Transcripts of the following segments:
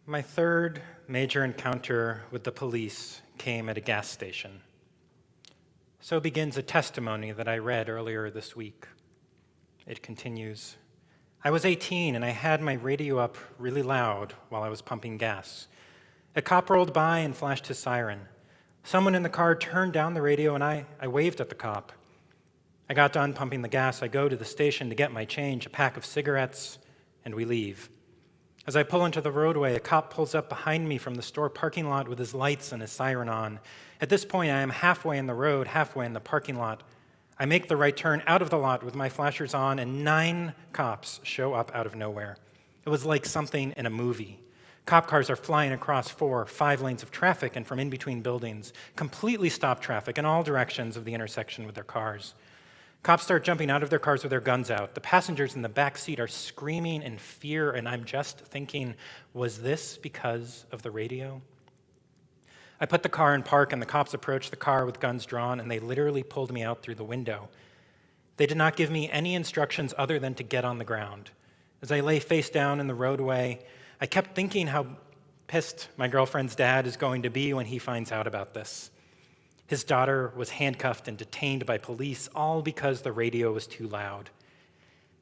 My third major encounter with the police came at a gas station. So begins a testimony that I read earlier this week. It continues, I was 18 and I had my radio up really loud while I was pumping gas. A cop rolled by and flashed his siren. Someone in the car turned down the radio and I waved at the cop. I got done pumping the gas. I go to the station to get my change, a pack of cigarettes, and we leave. As I pull into the roadway, a cop pulls up behind me from the store parking lot with his lights and his siren on. At this point, I am halfway in the road, halfway in the parking lot. I make the right turn out of the lot with my flashers on, and 9 cops show up out of nowhere. It was like something in a movie. Cop cars are flying across 4 or 5 lanes of traffic and from in between buildings, completely stop traffic in all directions of the intersection with their cars. Cops start jumping out of their cars with their guns out. The passengers in the back seat are screaming in fear, and I'm just thinking, was this because of the radio? I put the car in park, and the cops approached the car with guns drawn, and they literally pulled me out through the window. They did not give me any instructions other than to get on the ground. As I lay face down in the roadway, I kept thinking how pissed my girlfriend's dad is going to be when he finds out about this. His daughter was handcuffed and detained by police, all because the radio was too loud.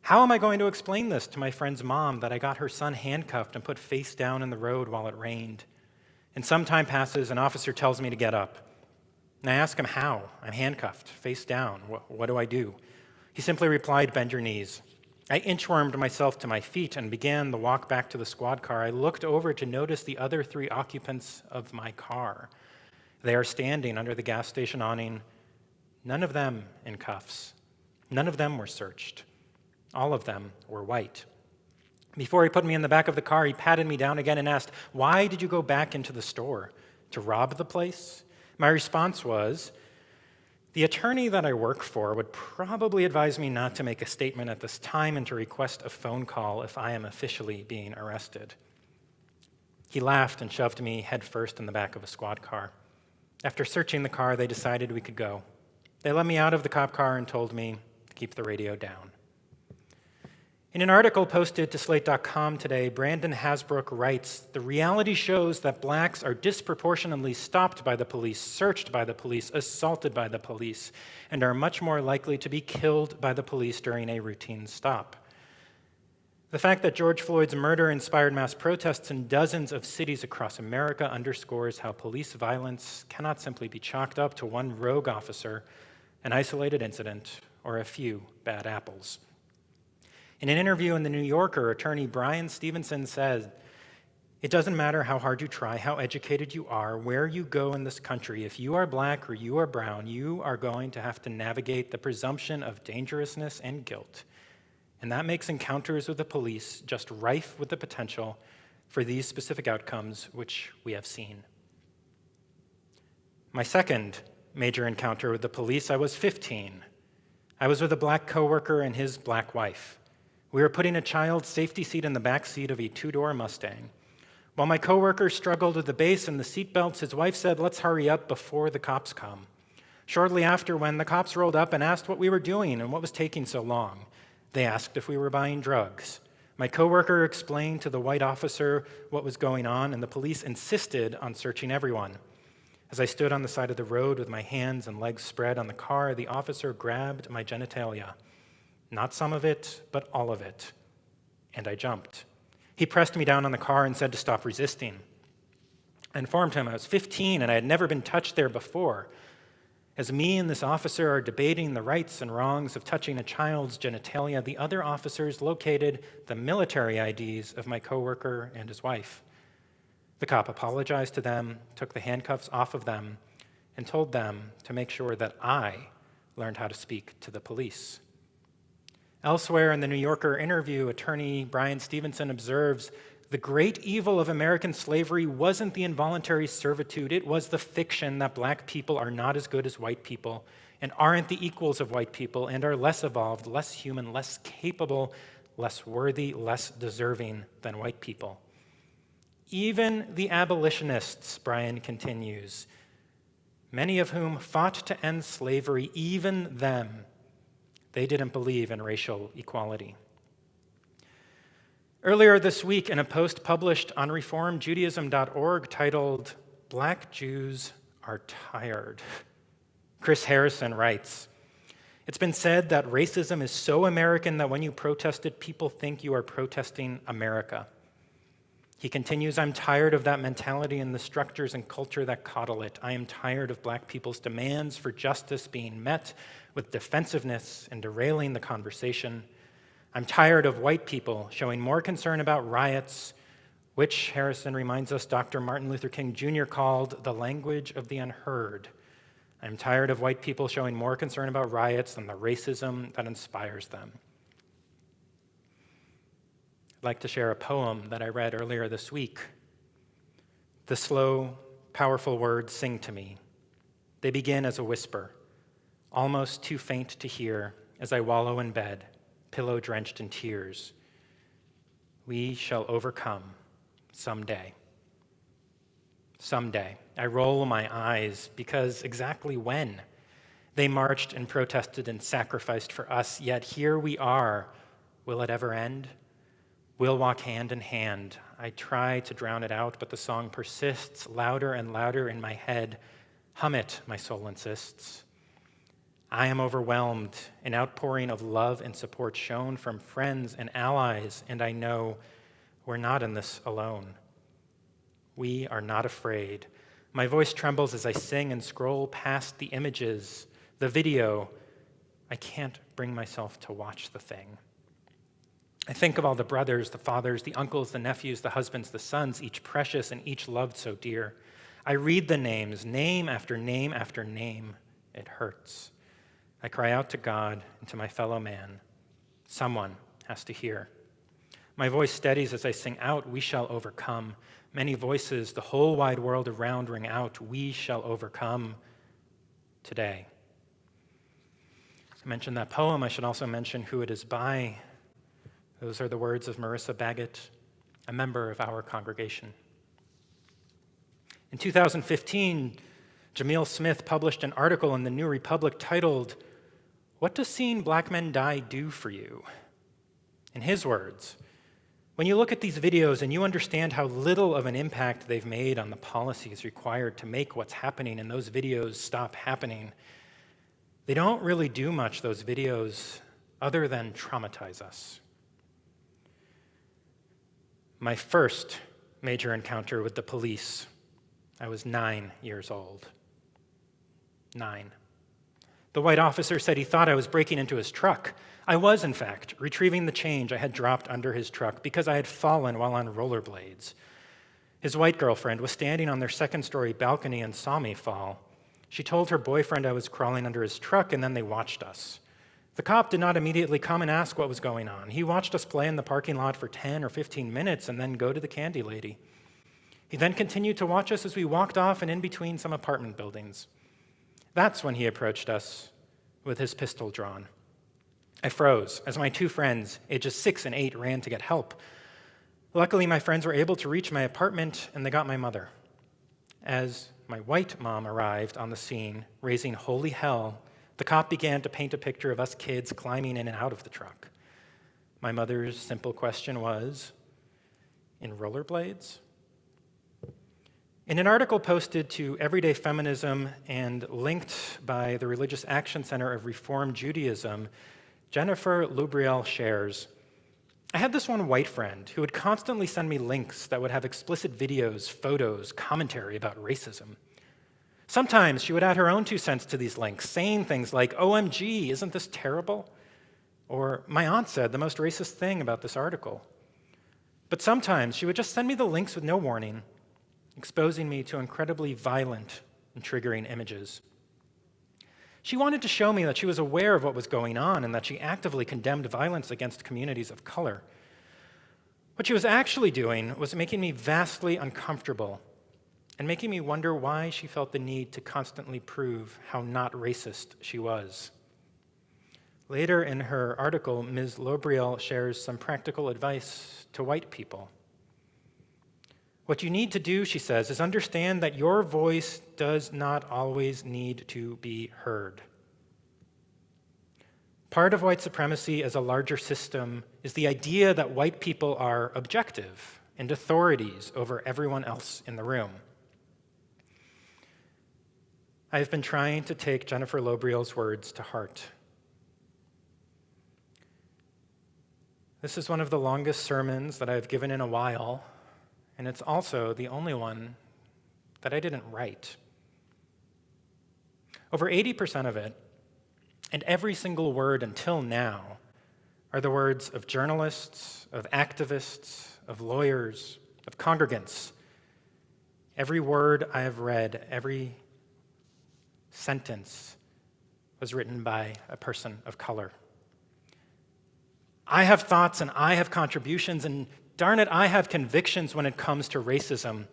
How am I going to explain this to my friend's mom, that I got her son handcuffed and put face down in the road while it rained? And some time passes, an officer tells me to get up. And I ask him how. I'm handcuffed, face down. What do I do? He simply replied, bend your knees. I inchwormed myself to my feet and began the walk back to the squad car. I looked over to notice the other 3 occupants of my car. They are standing under the gas station awning, none of them in cuffs. None of them were searched. All of them were white. Before he put me in the back of the car, he patted me down again and asked, why did you go back into the store? To rob the place? My response was, the attorney that I work for would probably advise me not to make a statement at this time and to request a phone call if I am officially being arrested. He laughed and shoved me headfirst in the back of a squad car. After searching the car, they decided we could go. They let me out of the cop car and told me to keep the radio down. In an article posted to Slate.com today, Brandon Hasbrook writes, the reality shows that blacks are disproportionately stopped by the police, searched by the police, assaulted by the police, and are much more likely to be killed by the police during a routine stop. The fact that George Floyd's murder inspired mass protests in dozens of cities across America underscores how police violence cannot simply be chalked up to one rogue officer, an isolated incident, or a few bad apples. In an interview in The New Yorker, attorney Brian Stevenson said, it doesn't matter how hard you try, how educated you are, where you go in this country, if you are black or you are brown, you are going to have to navigate the presumption of dangerousness and guilt. And that makes encounters with the police just rife with the potential for these specific outcomes which we have seen. My second major encounter with the police, I was 15. I was with a black coworker and his black wife. We were putting a child's safety seat in the back seat of a 2-door Mustang. While my coworker struggled with the base and the seat belts, his wife said, let's hurry up before the cops come. Shortly after, when the cops rolled up and asked what we were doing and what was taking so long, they asked if we were buying drugs. My coworker explained to the white officer what was going on, and the police insisted on searching everyone. As I stood on the side of the road with my hands and legs spread on the car, the officer grabbed my genitalia. Not some of it, but all of it. And I jumped. He pressed me down on the car and said to stop resisting. I informed him I was 15 and I had never been touched there before. As me and this officer are debating the rights and wrongs of touching a child's genitalia, the other officers located the military IDs of my coworker and his wife. The cop apologized to them, took the handcuffs off of them, and told them to make sure that I learned how to speak to the police. Elsewhere in the New Yorker interview, attorney Brian Stevenson observes, the great evil of American slavery wasn't the involuntary servitude, it was the fiction that black people are not as good as white people and aren't the equals of white people and are less evolved, less human, less capable, less worthy, less deserving than white people. Even the abolitionists, Brian continues, many of whom fought to end slavery, even them, they didn't believe in racial equality. Earlier this week, in a post published on reformjudaism.org titled, "Black Jews Are Tired," Chris Harrison writes, "It's been said that racism is so American that when you protest it, people think you are protesting America." He continues, "I'm tired of that mentality and the structures and culture that coddle it. I am tired of Black people's demands for justice being met with defensiveness and derailing the conversation. I'm tired of white people showing more concern about riots, which, Harrison reminds us, Dr. Martin Luther King Jr. called the language of the unheard. I'm tired of white people showing more concern about riots than the racism that inspires them." I'd like to share a poem that I read earlier this week. The slow, powerful words sing to me. They begin as a whisper, almost too faint to hear as I wallow in bed, pillow drenched in tears. We shall overcome someday. Someday. I roll my eyes because exactly when? They marched and protested and sacrificed for us, yet here we are. Will it ever end? We'll walk hand in hand. I try to drown it out, but the song persists louder and louder in my head. Hum it, my soul insists. I am overwhelmed, an outpouring of love and support shown from friends and allies, and I know we're not in this alone. We are not afraid. My voice trembles as I sing and scroll past the images, the video. I can't bring myself to watch the thing. I think of all the brothers, the fathers, the uncles, the nephews, the husbands, the sons, each precious and each loved so dear. I read the names, name after name after name. It hurts. I cry out to God and to my fellow man. Someone has to hear. My voice steadies as I sing out, we shall overcome. Many voices, the whole wide world around ring out, we shall overcome today. I mentioned that poem. I should also mention who it is by. Those are the words of Marissa Baggett, a member of our congregation. In 2015, Jamil Smith published an article in the New Republic titled, "What Does Seeing Black Men Die Do for You?" In his words, when you look at these videos and you understand how little of an impact they've made on the policies required to make what's happening in those videos stop happening, they don't really do much, those videos, other than traumatize us. My first major encounter with the police, I was 9 years old. 9. The white officer said he thought I was breaking into his truck. I was, in fact, retrieving the change I had dropped under his truck because I had fallen while on rollerblades. His white girlfriend was standing on their second-story balcony and saw me fall. She told her boyfriend I was crawling under his truck, and then they watched us. The cop did not immediately come and ask what was going on. He watched us play in the parking lot for 10 or 15 minutes and then go to the candy lady. He then continued to watch us as we walked off and in between some apartment buildings. That's when he approached us with his pistol drawn. I froze as my two friends, ages 6 and 8, ran to get help. Luckily, my friends were able to reach my apartment and they got my mother. As my white mom arrived on the scene, raising holy hell, the cop began to paint a picture of us kids climbing in and out of the truck. My mother's simple question was, "In rollerblades?" In an article posted to Everyday Feminism and linked by the Religious Action Center of Reform Judaism, Jennifer Lubriel shares, "I had this one white friend who would constantly send me links that would have explicit videos, photos, commentary about racism. Sometimes she would add her own 2 cents to these links, saying things like, 'OMG, isn't this terrible?' Or, 'My aunt said the most racist thing about this article.' But sometimes she would just send me the links with no warning, exposing me to incredibly violent and triggering images. She wanted to show me that she was aware of what was going on and that she actively condemned violence against communities of color. What she was actually doing was making me vastly uncomfortable and making me wonder why she felt the need to constantly prove how not racist she was." Later in her article, Ms. Lobriel shares some practical advice to white people. "What you need to do," she says, "is understand that your voice does not always need to be heard. Part of white supremacy as a larger system is the idea that white people are objective and authorities over everyone else in the room. I've been trying to take Jennifer Lobriel's words to heart. This is one of the longest sermons that I've given in a while, and it's also the only one that I didn't write. Over 80% of it, and every single word until now, are the words of journalists, of activists, of lawyers, of congregants. Every word I have read, every sentence was written by a person of color. I have thoughts and I have contributions, and darn it, I have convictions when it comes to racism.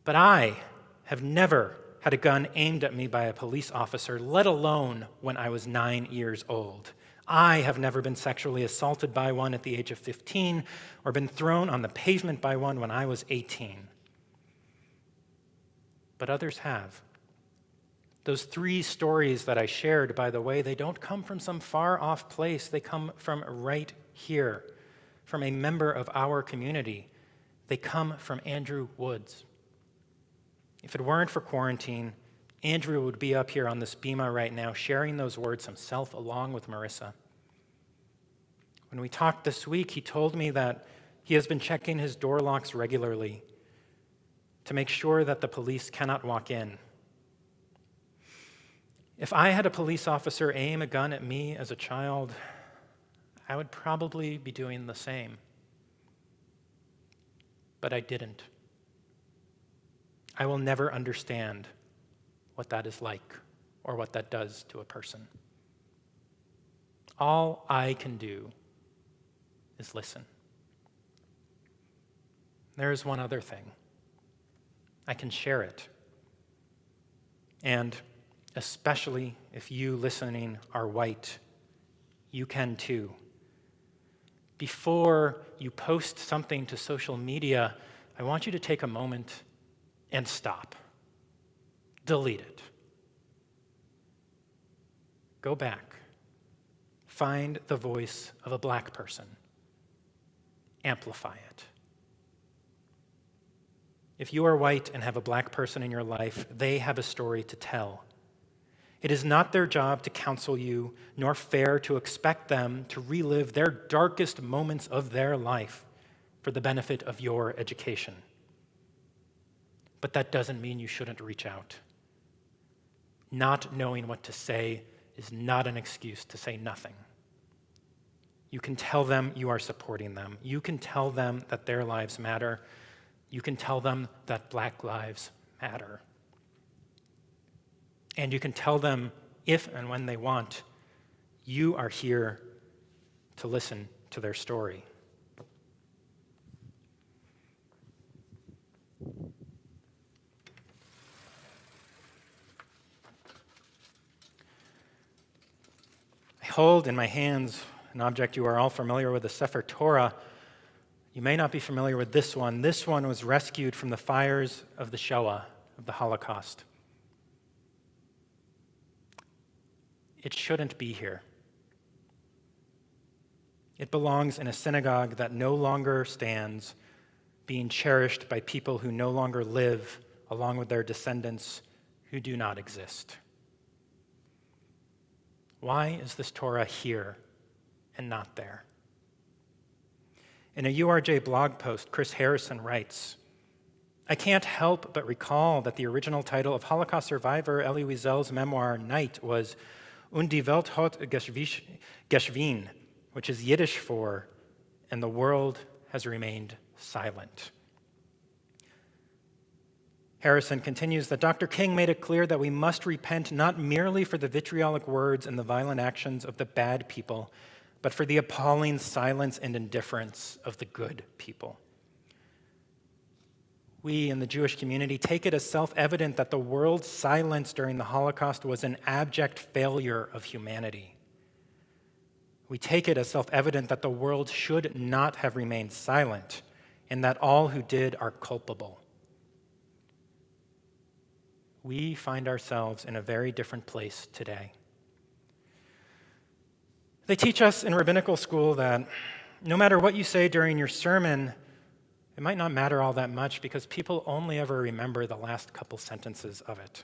But I have never had a gun aimed at me by a police officer, let alone when I was 9 years old. I have never been sexually assaulted by one at the age of 15 or been thrown on the pavement by one when I was 18. But others have. Those 3 stories that I shared, by the way, they don't come from some far-off place. They come from right here, from a member of our community. They come from Andrew Woods. If it weren't for quarantine, Andrew would be up here on this bema right now, sharing those words himself along with Marissa. When we talked this week, he told me that he has been checking his door locks regularly to make sure that the police cannot walk in. If I had a police officer aim a gun at me as a child, I would probably be doing the same. But I didn't. I will never understand what that is like or what that does to a person. All I can do is listen. There is one other thing. I can share it. And especially if you listening are white, you can too. Before you post something to social media, I want you to take a moment and stop. Delete it. Go back. Find the voice of a black person. Amplify it. If you are white and have a black person in your life, they have a story to tell. It is not their job to counsel you, nor fair to expect them to relive their darkest moments of their life for the benefit of your education. But that doesn't mean you shouldn't reach out. Not knowing what to say is not an excuse to say nothing. You can tell them you are supporting them. You can tell them that their lives matter. You can tell them that black lives matter. And you can tell them, if and when they want, you are here to listen to their story. I hold in my hands an object you are all familiar with, the Sefer Torah. You may not be familiar with this one. This one was rescued from the fires of the Shoah, of the Holocaust. It shouldn't be here. It belongs in a synagogue that no longer stands, being cherished by people who no longer live, along with their descendants who do not exist. Why is this Torah here and not there? In a URJ blog post, Chris Harrison writes, I can't help but recall that the original title of Holocaust survivor Elie Wiesel's memoir, Night, was Und die Welt hat geschwiegen, which is Yiddish for, and the world has remained silent. Harrison continues that Dr. King made it clear that we must repent not merely for the vitriolic words and the violent actions of the bad people, but for the appalling silence and indifference of the good people. We in the Jewish community take it as self-evident that the world's silence during the Holocaust was an abject failure of humanity. We take it as self-evident that the world should not have remained silent and that all who did are culpable. We find ourselves in a very different place today. They teach us in rabbinical school that no matter what you say during your sermon, it might not matter all that much because people only ever remember the last couple sentences of it.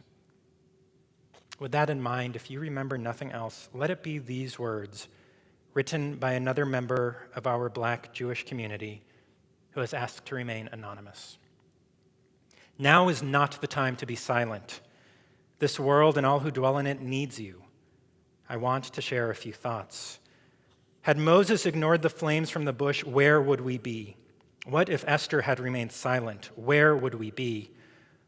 With that in mind, if you remember nothing else, let it be these words written by another member of our Black Jewish community who has asked to remain anonymous. Now is not the time to be silent. This world and all who dwell in it needs you. I want to share a few thoughts. Had Moses ignored the flames from the bush, where would we be? What if Esther had remained silent? Where would we be?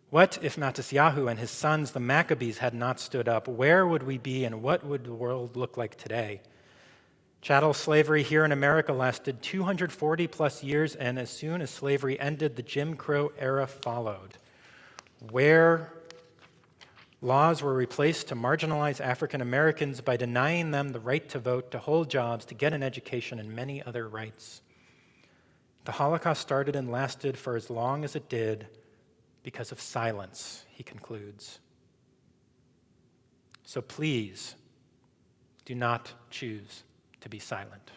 What if Matisyahu and his sons, the Maccabees, had not stood up? Where would we be, and what would the world look like today? Chattel slavery here in America lasted 240 plus years, and as soon as slavery ended, the Jim Crow era followed, where laws were replaced to marginalize African Americans by denying them the right to vote, to hold jobs, to get an education, and many other rights. The Holocaust started and lasted for as long as it did because of silence, he concludes. So please, do not choose to be silent.